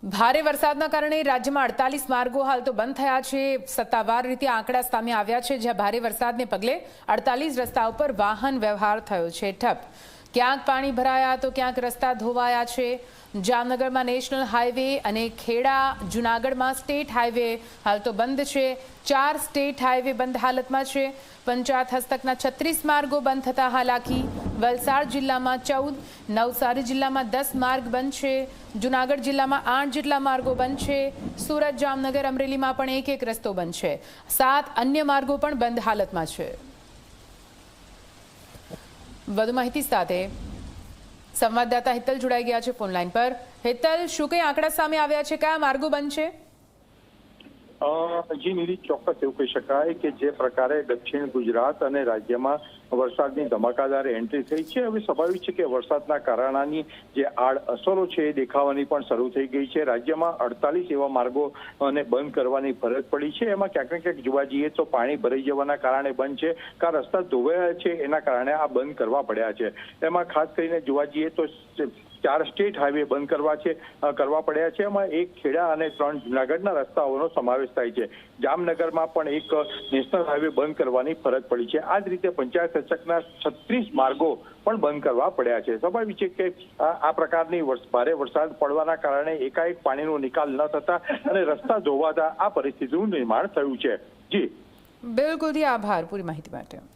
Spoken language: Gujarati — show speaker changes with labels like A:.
A: ભારે વરસાદના કારણે રાજ્યમાં 48 માર્ગો હાલ તો બંધ થયા છે। સત્તાવાર રીતે આંકડા સામે આવ્યા છે, જ્યાં ભારે વરસાદને પગલે 48 રસ્તા ઉપર વાહન વ્યવહાર થયો છે ઠપ। ક્યાંક પાણી ભરાયા તો ક્યાંક રસ્તા ધોવાયા છે। જામનગરમાં નેશનલ હાઈવે અને ખેડા જૂનાગઢમાં સ્ટેટ હાઈવે હાલ તો બંધ છે। 4 સ્ટેટ હાઈવે બંધ હાલતમાં છે। પંચાયત હસ્તકના 36 માર્ગો બંધ થતા હાલાકી। વલસાડ જિલ્લામાં 14, નવસારી જિલ્લામાં 10 માર્ગ બંધ છે। જૂનાગઢ જિલ્લામાં 8 જેટલા માર્ગો બંધ છે। સુરત, જામનગર, અમરેલીમાં પણ એક રસ્તો બંધ છે। 7 અન્ય માર્ગો પણ બંધ હાલતમાં છે। વધુ માહિતી સાથે સંવાદદાતા હિતલ જોડાઈ ગયા છે ફોન લાઈન પર। હિતલ, શું કઈ આંકડા સામે આવ્યા છે? કયા માર્ગો બંધ છે?
B: જી નિધિ, ચોક્કસ એવું કહી શકાય કે જે પ્રકારે દક્ષિણ ગુજરાત અને રાજ્યમાં વરસાદની ધમાકાદાર એન્ટ્રી થઈ છે, હવે સ્વાભાવિક છે કે વરસાદના કારણની જે આડઅસરો છે એ દેખાવાની પણ શરૂ થઈ ગઈ છે। રાજ્યમાં 48 એવા માર્ગોને બંધ કરવાની ફરજ પડી છે। એમાં ક્યાંક ને ક્યાંક જોવા જઈએ તો પાણી ભરાઈ જવાના કારણે બંધ છે, કા રસ્તા ધોવાયા છે એના કારણે આ બંધ કરવા પડ્યા છે। એમાં ખાસ કરીને જોવા જઈએ તો 4 સ્ટેટ હાઈવે બંધ કરવા પડ્યા છે। એમાં 1 ખેડા અને 3 જૂનાગઢના રસ્તાઓનો સમાવેશ થાય છે। જામનગરમાં પણ 1 નેશનલ હાઈવે બંધ કરવાની ફરજ પડી છે। આ જ રીતે પંચાયત સચકના 36 માર્ગો પણ બંધ કરવા પડ્યા છે। સ્વાભાવિક છે કે આ પ્રકારની ભારે વરસાદ પડવાના કારણે એકાએક પાણીનો નિકાલ ન થતા અને રસ્તા ધોવાતા આ પરિસ્થિતિનું નિર્માણ થયું છે। જી
A: બિલકુલ, આભાર પૂરી માહિતી માટે।